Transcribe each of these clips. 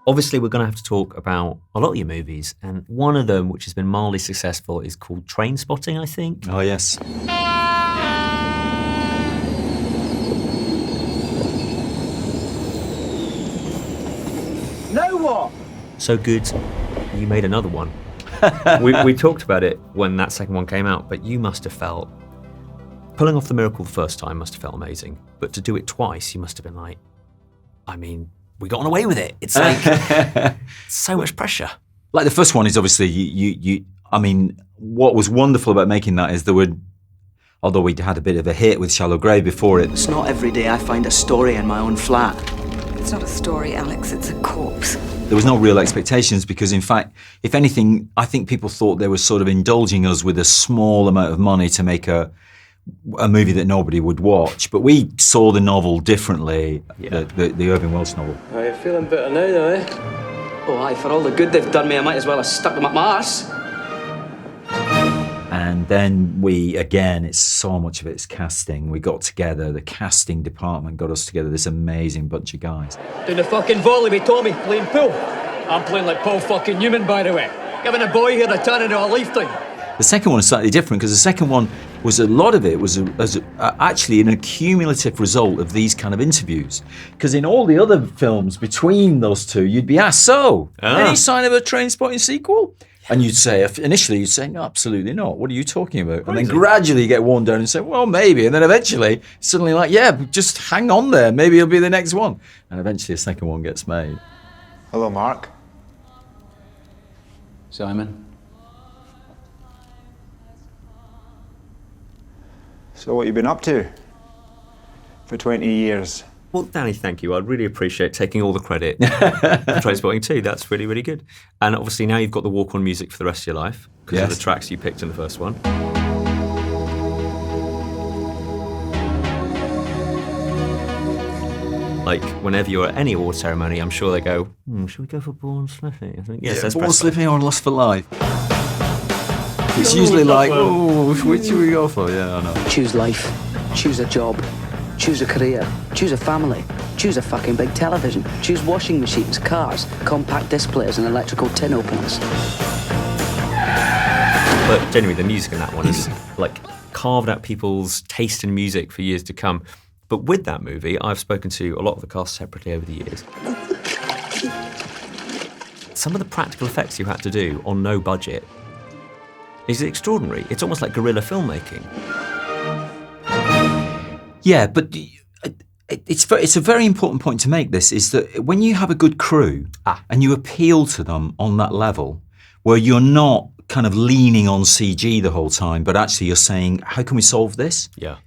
Obviously, we're going to have to talk about a lot of your movies, and one of them, which has been mildly successful, is called Trainspotting, I think. Oh, yes. Now what? So good, you made another one. we talked about it when that second one came out, but you must have felt, pulling off the miracle the first time must have felt amazing, but to do it twice, you must have been like, I mean, we got away with it. It's like so much pressure. Like the first one is obviously, I mean, what was wonderful about making that is there were, although we'd had a bit of a hit with Shallow Grave before it. It's not every day I find a story in my own flat. It's not a story, Alex, it's a corpse. There was no real expectations because, in fact, if anything, I think people thought they were sort of indulging us with a small amount of money to make a movie that nobody would watch. But we saw the novel differently, the Irving Welsh novel. Are you feeling better now, though, eh? Oh, aye, for all the good they've done me, I might as well have stuck them up my arse. And then it's so much of it's casting. We got together, the casting department got us together, this amazing bunch of guys. Doing the fucking volley with Tommy, playing pool. I'm playing like Paul fucking Newman, by the way. Giving a boy here the turn into a lifetime. The second one is slightly different because the second one was a lot of it was actually an accumulative result of these kind of interviews. Because in all the other films between those two, you'd be asked, any sign of a Trainspotting sequel? And initially you'd say, no, absolutely not. What are you talking about? And then gradually you get worn down and say, well, maybe. And then eventually, suddenly like, yeah, just hang on there. Maybe it'll be the next one. And eventually a second one gets made. Hello, Mark. Simon. So what you been up to for 20 years? Well, Danny, thank you. I'd really appreciate taking all the credit for Trainspotting 2. That's really, really good. And obviously now you've got the walk-on music for the rest of your life because of the tracks you picked in the first one. Like, whenever you're at any award ceremony, I'm sure they go, should we go for Born Slipping? I think, yes, Born Slipping or Lust for Life. It's usually like, which should we go for? Yeah, I know. Choose life, choose a job, choose a career, choose a family, choose a fucking big television, choose washing machines, cars, compact disc players and electrical tin openers. But genuinely, the music in that one is like carved out people's taste in music for years to come. But with that movie, I've spoken to a lot of the cast separately over the years. Some of the practical effects you had to do on no budget is extraordinary. It's almost like guerrilla filmmaking. Yeah, but it's a very important point to make, this, is that when you have a good crew and you appeal to them on that level, where you're not kind of leaning on CG the whole time, but actually you're saying, how can we solve this? Yeah.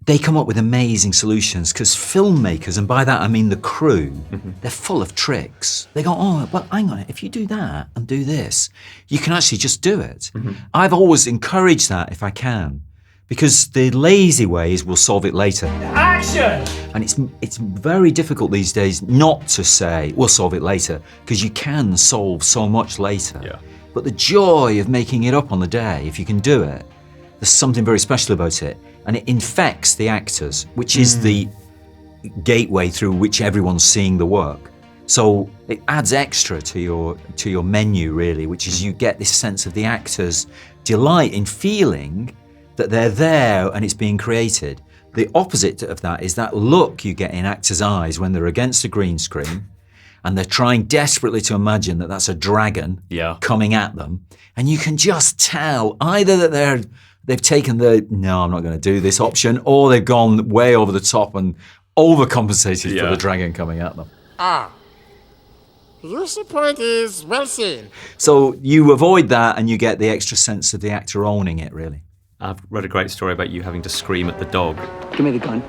They come up with amazing solutions because filmmakers, and by that I mean the crew, they're full of tricks. They go, oh, well, hang on, if you do that and do this, you can actually just do it. I've always encouraged that if I can, because the lazy ways will solve it later. Action! And it's very difficult these days not to say, we'll solve it later, because you can solve so much later. Yeah. But the joy of making it up on the day, if you can do it, there's something very special about it. And it infects the actors, which is the gateway through which everyone's seeing the work. So it adds extra to your menu, really, which is you get this sense of the actors' delight in feeling that they're there and it's being created. The opposite of that is that look you get in actors' eyes when they're against a green screen and they're trying desperately to imagine that that's a dragon coming at them. And you can just tell either that they've taken the, no, I'm not going to do this option, or they've gone way over the top and overcompensated for the dragon coming at them. Your point is well seen. So you avoid that and you get the extra sense of the actor owning it, really. I've read a great story about you having to scream at the dog. Give me the gun.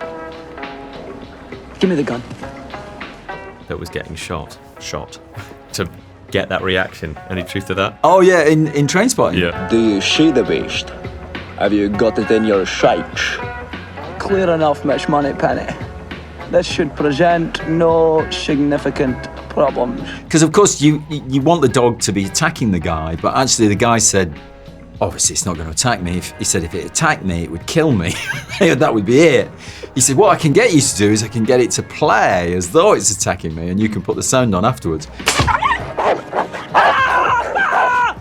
Give me the gun. That was getting shot to get that reaction. Any truth to that? Oh yeah, in Trainspotting. Yeah. Do you see the beast? Have you got it in your sights? Clear enough, Mitch Moneypenny. This should present no significant problems. Because of course you want the dog to be attacking the guy, but actually the guy said, obviously it's not going to attack me. He said if it attacked me, it would kill me. That would be it. He said, what I can get you to do is I can get it to play as though it's attacking me, and you can put the sound on afterwards.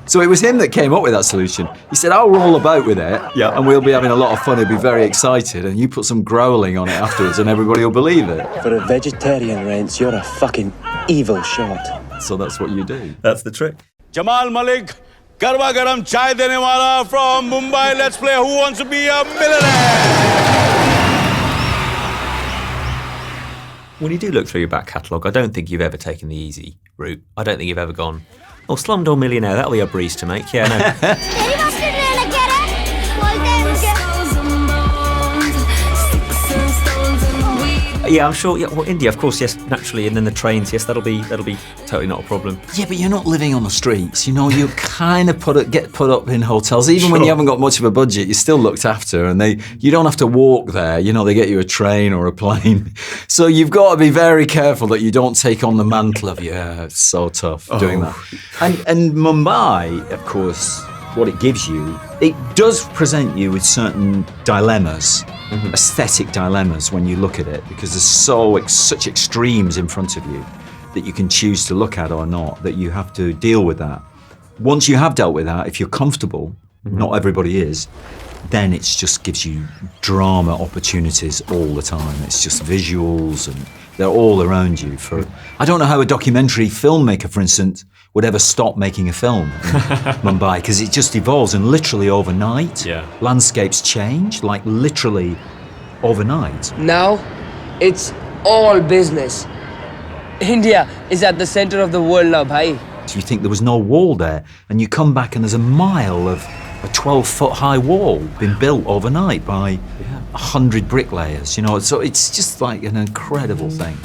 So it was him that came up with that solution. He said, I'll roll about with it, and we'll be having a lot of fun. He'll be very excited, and you put some growling on it afterwards, and everybody will believe it. For a vegetarian, Rance, you're a fucking evil shot. So that's what you do. That's the trick. Jamal Malik, Garba Garam Chai Dene Wala from Mumbai. Let's play Who Wants to Be a Millionaire? When you do look through your back catalogue, I don't think you've ever taken the easy route. I don't think you've ever gone, oh, Slumdog Millionaire, that'll be a breeze to make. Yeah, no. Yeah, I'm sure. Yeah, well, India, of course, yes, naturally, and then the trains, yes, that'll be totally not a problem. Yeah, but you're not living on the streets. You know, you kind of get put up in hotels, even when you haven't got much of a budget. You're still looked after, and you don't have to walk there. You know, they get you a train or a plane. So you've got to be very careful that you don't take on the mantle of it's so tough doing that. And Mumbai, of course, what it gives you, it does present you with certain dilemmas. Mm-hmm. Aesthetic dilemmas when you look at it, because there's such extremes in front of you that you can choose to look at or not, that you have to deal with that. Once you have dealt with that, if you're comfortable, not everybody is, then it just gives you drama opportunities all the time. It's just visuals, and they're all around you. I don't know how a documentary filmmaker, for instance, would ever stop making a film in Mumbai, because it just evolves, and literally overnight, landscapes change, like literally overnight. Now, it's all business. India is at the center of the world now, bhai. So you think there was no wall there, and you come back and there's a mile of a 12-foot high wall been built overnight by 100 bricklayers, you know, so it's just like an incredible thing.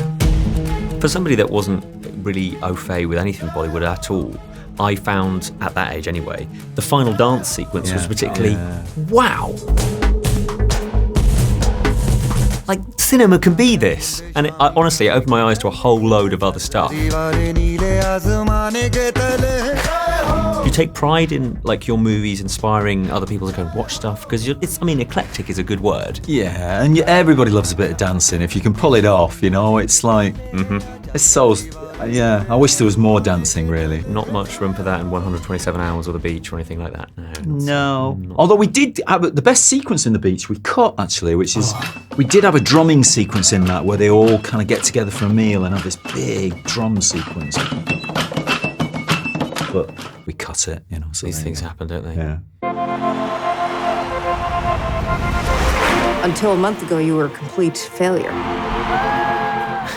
For somebody that wasn't really au fait with anything Bollywood at all, I found, at that age anyway, the final dance sequence was particularly, wow! Like, cinema can be this. And honestly, it opened my eyes to a whole load of other stuff. You take pride in, like, your movies inspiring other people to go and watch stuff? Because eclectic is a good word. Yeah, and everybody loves a bit of dancing. If you can pull it off, you know, it's like, it's so, I wish there was more dancing, really. Not much room for that in 127 Hours or The Beach or anything like that. No. Although we did have the best sequence in The Beach we cut, actually, which is, we did have a drumming sequence in that where they all kind of get together for a meal and have this big drum sequence. But we cut it, you know. So these things happen, don't they? Yeah. Until a month ago, you were a complete failure.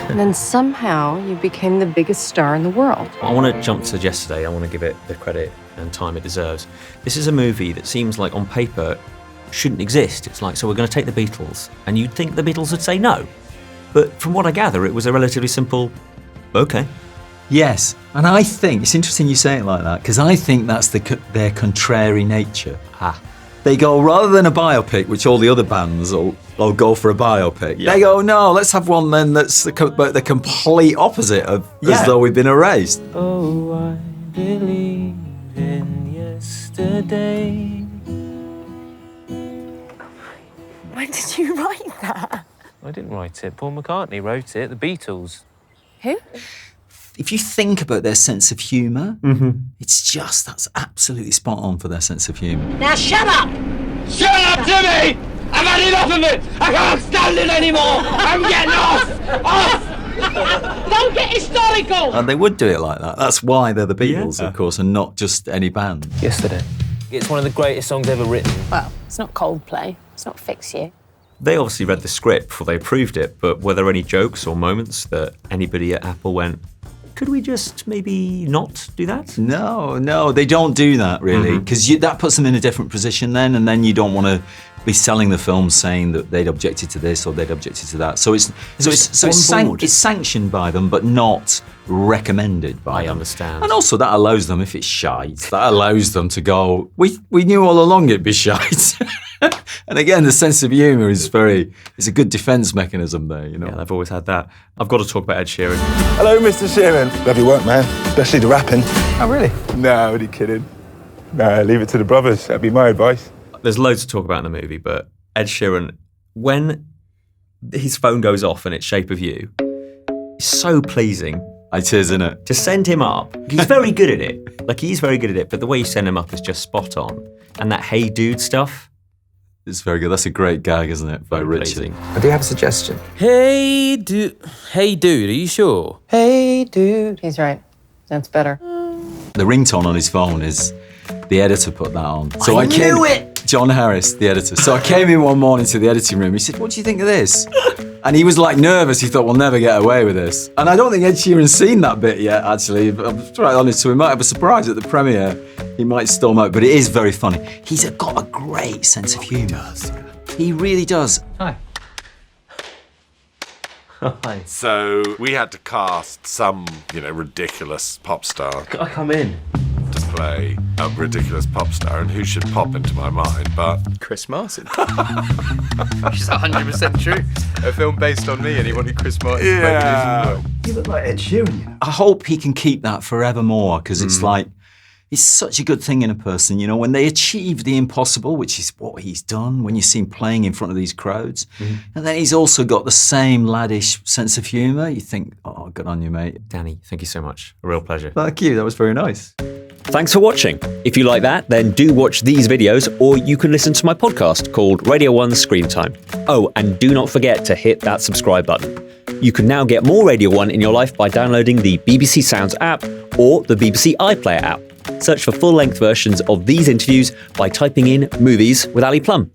And then somehow you became the biggest star in the world. I want to jump to yesterday. I want to give it the credit and time it deserves. This is a movie that seems like on paper shouldn't exist. It's like, so we're going to take the Beatles, and you'd think the Beatles would say no. But from what I gather, it was a relatively simple, okay. Yes, and I think, it's interesting you say it like that, because I think that's their contrary nature. They go, rather than a biopic, which all the other bands will go for a biopic, they go, no, let's have one then that's the complete opposite of as though we've been erased. Oh, I believe in yesterday. When did you write that? I didn't write it. Paul McCartney wrote it, the Beatles. Who? If you think about their sense of humour, that's absolutely spot on for their sense of humour. Now shut up! Shut up, Jimmy! I've had enough of it! I can't stand it anymore! I'm getting off! Don't get historical! And they would do it like that. That's why they're the Beatles, of course, and not just any band. Yesterday. It's one of the greatest songs ever written. Well, it's not Coldplay. It's not Fix You. They obviously read the script before they approved it, but were there any jokes or moments that anybody at Apple went, could we just maybe not do that? No, they don't do that, really, because that puts them in a different position then, and then you don't want to be selling the film saying that they'd objected to this or they'd objected to that. So it's sanctioned by them, but not recommended by them. I understand. And also that allows them, if it's shite, that allows them to go, we knew all along it'd be shite. And again, the sense of humour is a good defence mechanism there, you know. Yeah, I've always had that. I've got to talk about Ed Sheeran. Hello, Mr. Sheeran. Love your work, man, especially the rapping. Oh, really? No, only kidding. Leave it to the brothers. That'd be my advice. There's loads to talk about in the movie, but Ed Sheeran, when his phone goes off and it's Shape of You, it's so pleasing. It is, isn't it? To send him up, he's very good at it. Like, he's very good at it, but the way you send him up is just spot on. And that Hey Dude stuff. It's very good. That's a great gag, isn't it? By Richie. I do have a suggestion. Hey, dude, are you sure? Hey, dude. He's right. That's better. The ringtone on his phone is, the editor put that on. So I knew it! John Harris, the editor. So I came in one morning to the editing room. He said, what do you think of this? And he was like nervous. He thought, we'll never get away with this. And I don't think Ed Sheeran's seen that bit yet, actually. I'm right honest, so he might have a surprise at the premiere. He might storm out, but it is very funny. He's got a great sense of humour. He does. He really does. Hi. Hi. So we had to cast some, ridiculous pop star. Can I come in? To play a ridiculous pop star, and who should pop into my mind but Chris Martin. Which is 100% true. A film based on me, and he wanted Chris Martin to play the music. You look like Ed Sheeran, I hope he can keep that forevermore, because it's like, it's such a good thing in a person, when they achieve the impossible, which is what he's done, when you see him playing in front of these crowds. And then he's also got the same laddish sense of humour. You think, oh, good on you, mate. Danny, thank you so much. A real pleasure. Thank you. That was very nice. Thanks for watching. If you like that, then do watch these videos, or you can listen to my podcast called Radio 1 Screen Time. Oh, and do not forget to hit that subscribe button. You can now get more Radio 1 in your life by downloading the BBC Sounds app or the BBC iPlayer app. Search for full-length versions of these interviews by typing in Movies with Ali Plumb.